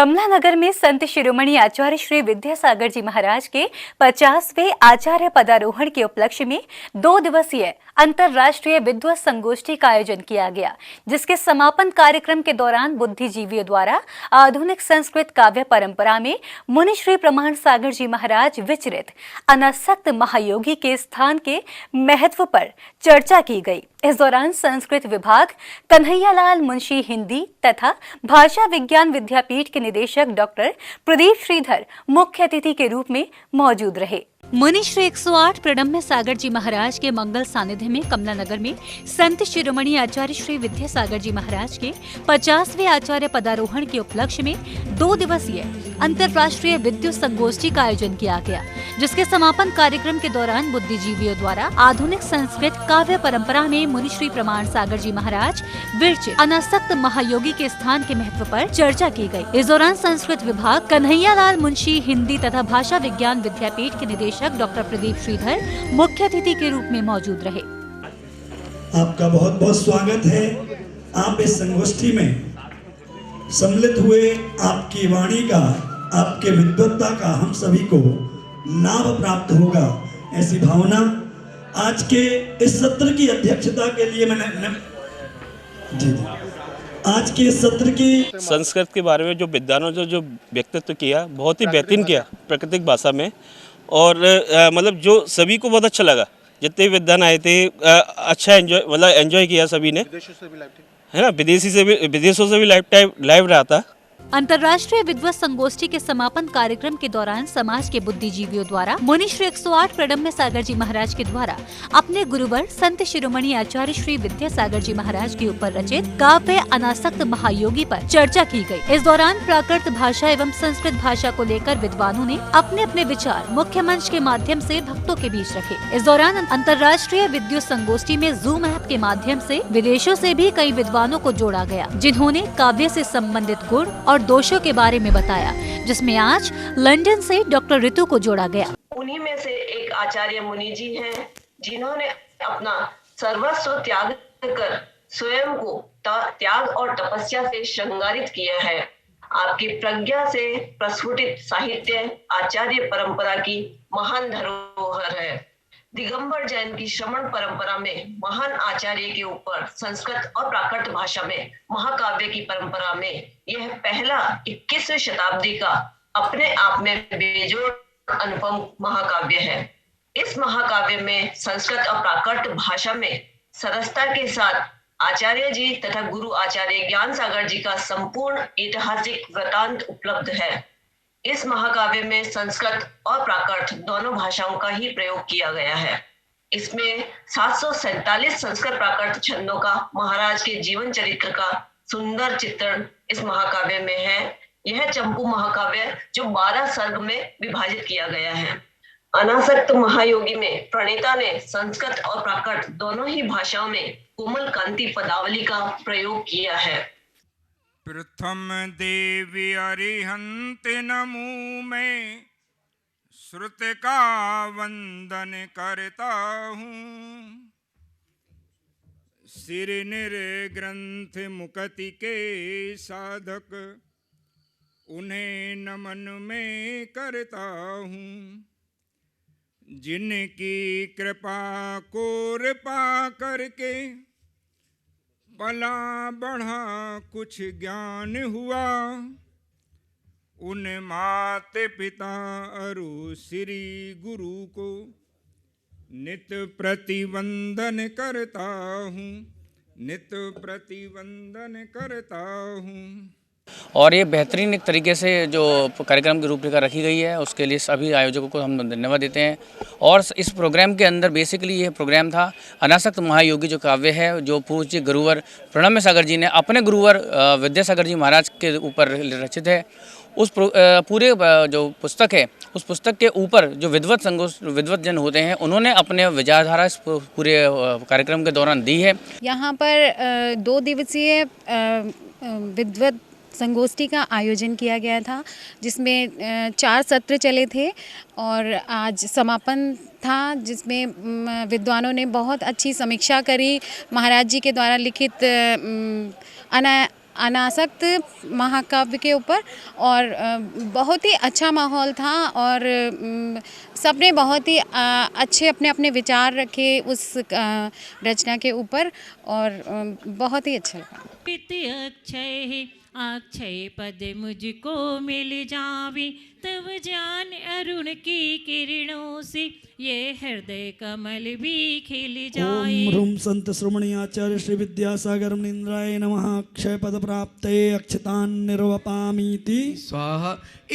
कमला नगर में संत शिरोमणि आचार्य श्री विद्यासागर जी महाराज के 50वें आचार्य पदारोहण के उपलक्ष्य में 2 दिवसीय अंतर्राष्ट्रीय विद्वत संगोष्ठी का आयोजन किया गया, जिसके समापन कार्यक्रम के दौरान बुद्धिजीवियों द्वारा आधुनिक संस्कृत काव्य परंपरा में मुनि श्री प्रमाण सागर जी महाराज विचरित अनासक्त महायोगी के स्थान के महत्व पर चर्चा की गई। इस दौरान संस्कृत विभाग, कन्हैयालाल मुंशी हिंदी तथा भाषा विज्ञान विद्यापीठ के निदेशक डॉक्टर प्रदीप श्रीधर मुख्य अतिथि के रूप में मौजूद रहे। मुनि श्री 108 प्रणम्य सागर जी महाराज के मंगल सानिध्य में कमला नगर में संत शिरोमणि आचार्य श्री विद्यासागर जी महाराज के 50वें आचार्य पदारोहण के उपलक्ष्य में 2 दिवसीय अंतर्राष्ट्रीय विद्युत संगोष्ठी का आयोजन किया गया, जिसके समापन कार्यक्रम के दौरान बुद्धिजीवियों द्वारा आधुनिक संस्कृत काव्य परंपरा में मुनि श्री प्रमाण सागर जी महाराज विरचित अनासक्त महायोगी के स्थान के महत्व पर चर्चा की गई। इस दौरान संस्कृत विभाग, कन्हैयालाल मुंशी हिंदी तथा भाषा विज्ञान विद्यापीठ के निदेशक डॉक्टर प्रदीप श्रीधर मुख्य अतिथि के रूप में मौजूद रहे। आपका बहुत बहुत स्वागत है। आप इस संगोष्ठी में सम्मिलित हुए, आपकी वाणी का, आपके विद्वत्ता का हम सभी को लाभ प्राप्त होगा, ऐसी भावना आज के इस सत्र की अध्यक्षता के लिए मैंने आज के सत्र की संस्कृत के बारे में जो विद्वानों ने जो व्यक्तित्व किया, बहुत ही बेहतरीन किया प्राकृतिक भाषा में। और मतलब जो सभी को बहुत अच्छा लगा, जितने विद्वान आए थे अच्छा एंजॉय किया सभी ने, है ना। विदेशों से भी लाइव रहा था। अंतर्राष्ट्रीय विद्वत संगोष्ठी के समापन कार्यक्रम के दौरान समाज के बुद्धिजीवियों द्वारा मुनि श्री 108 प्रणम्य सागर जी महाराज के द्वारा अपने गुरुवर संत शिरोमणि आचार्य श्री विद्यासागर जी महाराज के ऊपर रचित काव्य अनासक्त महायोगी पर चर्चा की गई। इस दौरान प्राकृत भाषा एवं संस्कृत भाषा को लेकर विद्वानों ने अपने अपने विचार मुख्य मंच के माध्यम से भक्तों के बीच रखे। इस दौरान अंतर्राष्ट्रीय विद्युत संगोष्ठी में जूम ऐप के माध्यम से विदेशों से भी कई विद्वानों को जोड़ा गया, जिन्होंने काव्य से संबंधित गुण और दोषों के बारे में बताया, जिसमें आज लंदन से डॉक्टर ऋतु को जोड़ा गया। उन्हीं में से एक आचार्य मुनि जी हैं, जिन्होंने अपना सर्वस्व त्याग कर स्वयं को त्याग और तपस्या से श्रृंगारित किया है। आपकी प्रज्ञा से प्रस्फुटित साहित्य आचार्य परंपरा की महान धरोहर है। दिगंबर जैन की श्रमण परंपरा में महान आचार्य के ऊपर संस्कृत और प्राकृत भाषा में महाकाव्य की परंपरा में यह पहला 21वीं शताब्दी का अपने आप में बेजोड़ अनुपम महाकाव्य है। इस महाकाव्य में संस्कृत और प्राकृत भाषा में सरसता के साथ आचार्य जी तथा गुरु आचार्य ज्ञान सागर जी का संपूर्ण ऐतिहासिक वृतांत उपलब्ध है। इस महाकाव्य में संस्कृत और प्राकृत दोनों भाषाओं का ही प्रयोग किया गया है। इसमें 747 संस्कृत प्राकृत छंदों का महाराज के जीवन चरित्र का सुंदर चित्रण इस महाकाव्य में है। यह चंपू महाकाव्य जो 12 सर्ग में विभाजित किया गया है। अनासक्त महायोगी में प्रणेता ने संस्कृत और प्राकृत दोनों ही भाषाओं में कोमल कांति पदावली का प्रयोग किया है। प्रथम देवी अरिहंत नमु में श्रुत का वंदन करता हूँ। सिर निर्ग्रंथ मुक्ति के साधक उन्हें नमन में करता हूँ। जिनकी कृपा कोर पा करके पला बढ़ा कुछ ज्ञान हुआ। उन माते पिता अरु श्री गुरु को नित प्रतिवंदन करता हूँ, नित प्रतिवंदन करता हूँ। और ये बेहतरीन एक तरीके से जो कार्यक्रम की रूपरेखा रखी गई है, उसके लिए सभी आयोजकों को हम धन्यवाद देते हैं। और इस प्रोग्राम के अंदर बेसिकली ये प्रोग्राम था अनासक्त महायोगी जो काव्य है, जो पूज्य गुरुवर प्रणम्य सागर जी ने अपने गुरुवर विद्यासागर जी महाराज के ऊपर रचित है। उस पूरे जो पुस्तक है, उस पुस्तक के ऊपर जो विद्वत जन होते हैं, उन्होंने अपने विचारधारा इस पूरे कार्यक्रम के दौरान दी है। यहाँ पर 2 दिवसीय विद्वत संगोष्ठी का आयोजन किया गया था, जिसमें 4 सत्र चले थे और आज समापन था, जिसमें विद्वानों ने बहुत अच्छी समीक्षा करी। महाराज जी के द्वारा लिखित अनासक्त महाकाव्य के ऊपर और बहुत ही अच्छा माहौल था और सबने बहुत ही अच्छे अपने अपने विचार रखे उस रचना के ऊपर और बहुत ही अच्छा लगा। अक्षय अक्षय पद मुझको मिल जावे, तब जान अरुण की किरणों से ये हृदय कमल भी खिल जाए। ओम ह्रूम संत श्रोमणी आचार्य श्री विद्यासागर मुनीन्द्राय नमः। अक्षय पद प्राप्ते अक्षतान निर्वपामीति स्वाहा।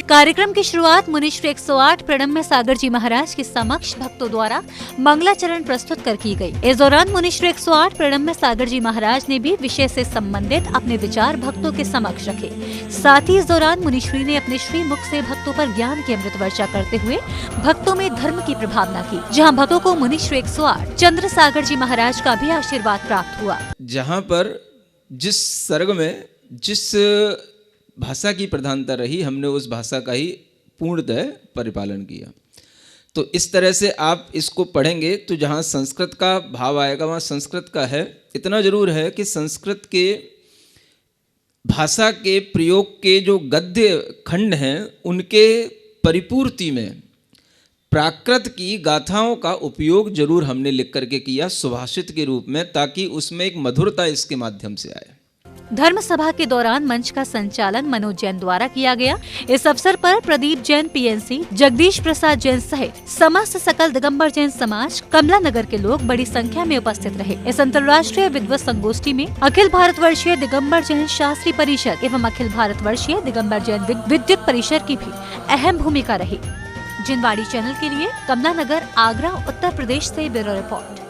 कार्यक्रम की शुरुआत मुनि श्री 108 प्रणम्य सागर जी महाराज के समक्ष भक्तों द्वारा मंगलाचरण प्रस्तुत कर की गई। इस दौरान मुनि श्री 108 प्रणम्य सागर जी महाराज ने भी विषय से संबंधित अपने विचार भक्तों के समक्ष रखे। साथ ही इस दौरान मुनिश्री ने अपने श्री मुख से भक्तों पर ज्ञान की अमृत वर्षा करते हुए भक्तों में धर्म की प्रभावना की, जहां भक्तों को मुनि श्री 108 चंद्र सागर जी महाराज का भी आशीर्वाद प्राप्त हुआ। जहाँ पर जिस सर्ग में जिस भाषा की प्रधानता रही, हमने उस भाषा का ही पूर्णतः परिपालन किया। तो इस तरह से आप इसको पढ़ेंगे तो जहाँ संस्कृत का भाव आएगा वहाँ संस्कृत का है। इतना जरूर है कि संस्कृत के भाषा के प्रयोग के जो गद्य खंड हैं उनके परिपूर्ति में प्राकृत की गाथाओं का उपयोग जरूर हमने लिख करके किया सुभाषित के रूप में, ताकि उसमें एक मधुरता इसके माध्यम से आए। धर्म सभा के दौरान मंच का संचालन मनोज जैन द्वारा किया गया। इस अवसर पर प्रदीप जैन पीएनसी, जगदीश प्रसाद जैन सहित समस्त सकल दिगंबर जैन समाज कमला नगर के लोग बड़ी संख्या में उपस्थित रहे। इस अंतर्राष्ट्रीय विद्वत संगोष्ठी में अखिल भारतवर्षीय दिगंबर जैन शास्त्री परिषद एवं अखिल भारतवर्षीय दिगंबर जैन विद्युत परिषद की भी अहम भूमिका रही। जिनवाड़ी चैनल के लिए कमला नगर, आगरा, उत्तर प्रदेश से ब्यूरो रिपोर्ट।